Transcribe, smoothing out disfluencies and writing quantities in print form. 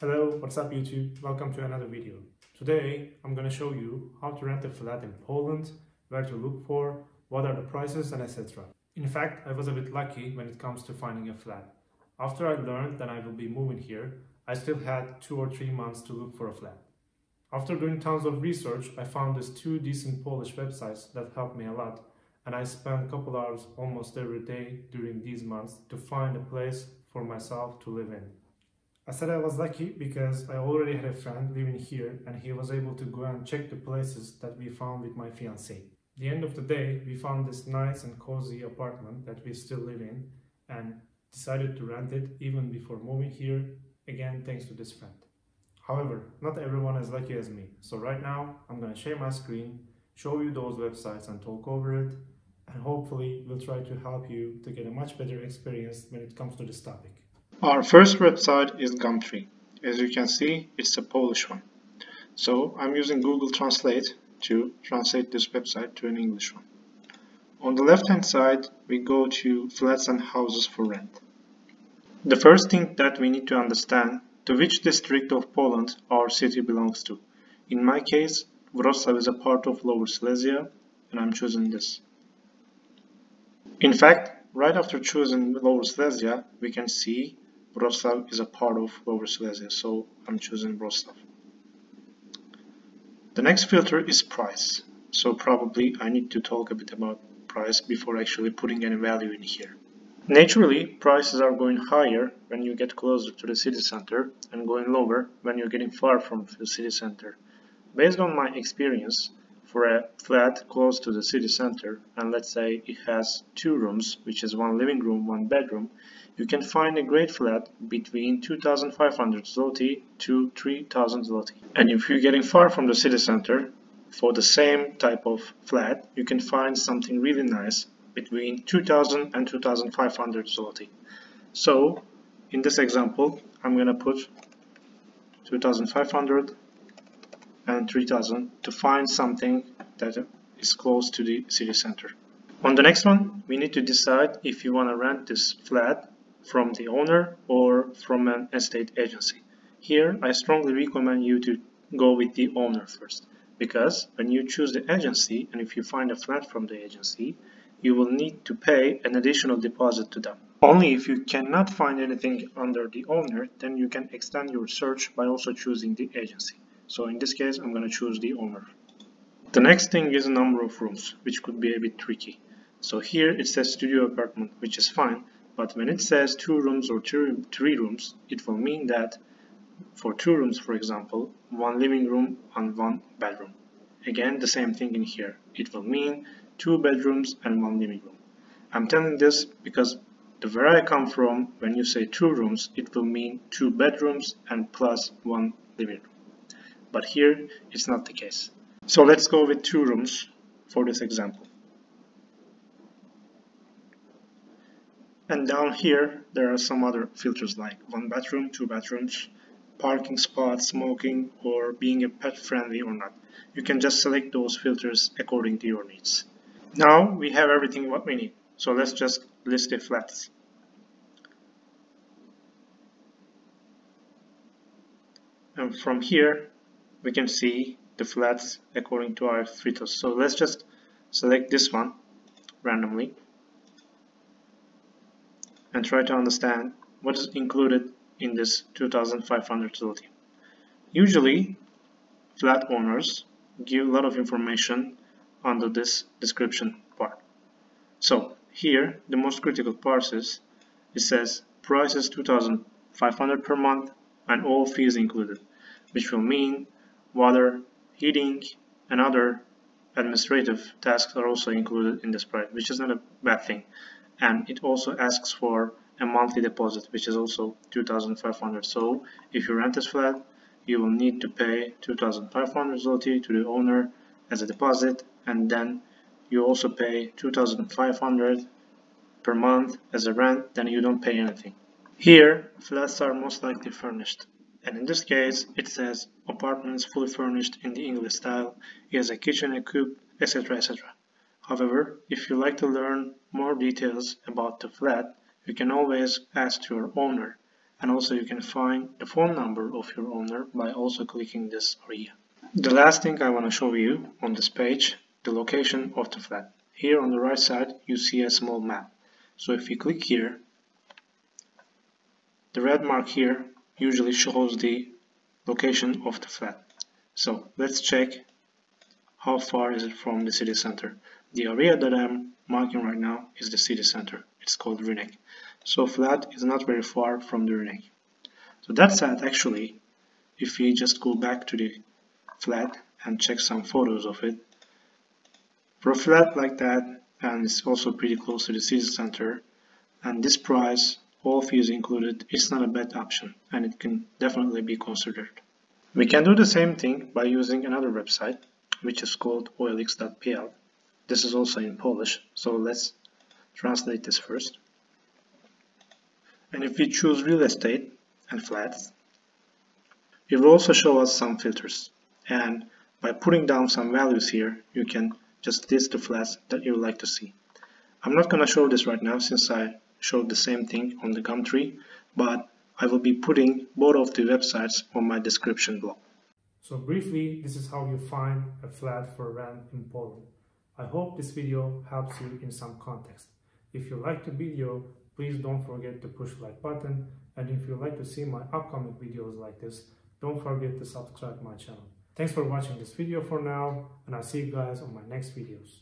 Hello, what's up YouTube? Welcome to another video. Today I'm going to show you how to rent a flat in Poland, where to look for, what are the prices and etc. In fact, I was a bit lucky when it comes to finding a flat. After I learned that I will be moving here, I still had 2 or 3 months to look for a flat. After doing tons of research, I found these 2 decent Polish websites that helped me a lot, and I spent a couple hours almost every day during these months to find a place for myself to live in. I said I was lucky because I already had a friend living here and he was able to go and check the places that we found with my fiancée. At the end of the day, we found this nice and cozy apartment that we still live in and decided to rent it even before moving here, again thanks to this friend. However, not everyone is lucky as me, so right now I'm going to share my screen, show you those websites and talk over it, and hopefully we'll try to help you to get a much better experience when it comes to this topic. Our first website is Gumtree. As you can see, it's a Polish one. So I'm using Google Translate to translate this website to an English one. On the left hand side, we go to flats and houses for rent. The first thing that we need to understand to which district of Poland our city belongs to. In my case, Wrocław is a part of Lower Silesia and I'm choosing this. In fact, right after choosing Lower Silesia, we can see Wrocław is a part of Lower Silesia, so I'm choosing Wrocław. The next filter is price, so probably I need to talk a bit about price before actually putting any value in here. Naturally, prices are going higher when you get closer to the city center and going lower when you're getting far from the city center. Based on my experience, for a flat close to the city center, and let's say it has 2 rooms, which is 1 living room, 1 bedroom, you can find a great flat between 2,500 zloty to 3,000 zloty. And if you're getting far from the city center, for the same type of flat, you can find something really nice between 2,000 and 2,500 zloty. So, in this example, I'm gonna put 2,500 and 3,000 to find something that is close to the city center. On the next one, we need to decide if you want to rent this flat from the owner or from an estate agency. Here, I strongly recommend you to go with the owner first, because when you choose the agency and if you find a flat from the agency, you will need to pay an additional deposit to them. Only if you cannot find anything under the owner, then you can extend your search by also choosing the agency. So in this case, I'm going to choose the owner. The next thing is a number of rooms, which could be a bit tricky. So here it says studio apartment, which is fine, but when it says 2 rooms or 3 rooms, it will mean that for 2 rooms, for example, 1 living room and 1 bedroom. Again, the same thing in here. It will mean 2 bedrooms and 1 living room. I'm telling this because where I come from, when you say 2 rooms, it will mean 2 bedrooms and plus 1 living room. But here, it's not the case. So let's go with 2 rooms for this example. And down here, there are some other filters like 1 bedroom, 2 bedrooms, parking spot, smoking, or being a pet friendly or not. You can just select those filters according to your needs. Now we have everything what we need. So let's just list the flats. And from here, we can see the flats according to our filters. So let's just select this one randomly and try to understand what is included in this 2,500 zloty. Usually, flat owners give a lot of information under this description part. So here, the most critical part is, it says price is 2,500 per month and all fees included, which will mean water, heating, and other administrative tasks are also included in this price, which is not a bad thing. And it also asks for a monthly deposit, which is also 2,500. So if you rent this flat, you will need to pay 2,500 zloty to the owner as a deposit, and then you also pay 2,500 per month as a rent, then you don't pay anything. Here, flats are most likely furnished. And in this case, it says apartments fully furnished in the English style, it has a kitchen equipped, etc. etc. However, if you like to learn more details about the flat, you can always ask your owner and also you can find the phone number of your owner by also clicking this area. The last thing I want to show you on this page, the location of the flat. Here on the right side you see a small map. So if you click here, the red mark here usually shows the location of the flat. So let's check how far is it from the city center. The area that I'm marking right now is the city center. It's called Rünek. So flat is not very far from the Rünek. So that said, actually, if we just go back to the flat and check some photos of it, for a flat like that, and it's also pretty close to the city center, and this price, all fees included, it's not a bad option, and it can definitely be considered. We can do the same thing by using another website, which is called olx.pl. This is also in Polish, so let's translate this first. And if we choose real estate and flats, it will also show us some filters. And by putting down some values here, you can just list the flats that you would like to see. I'm not going to show this right now since I showed the same thing on the Gumtree, but I will be putting both of the websites on my description blog. So briefly, this is how you find a flat for rent in Poland. I hope this video helps you in some context. If you liked the video, please don't forget to push like button, and if you'd like to see my upcoming videos like this, don't forget to subscribe to my channel. Thanks for watching this video for now, and I'll see you guys on my next videos.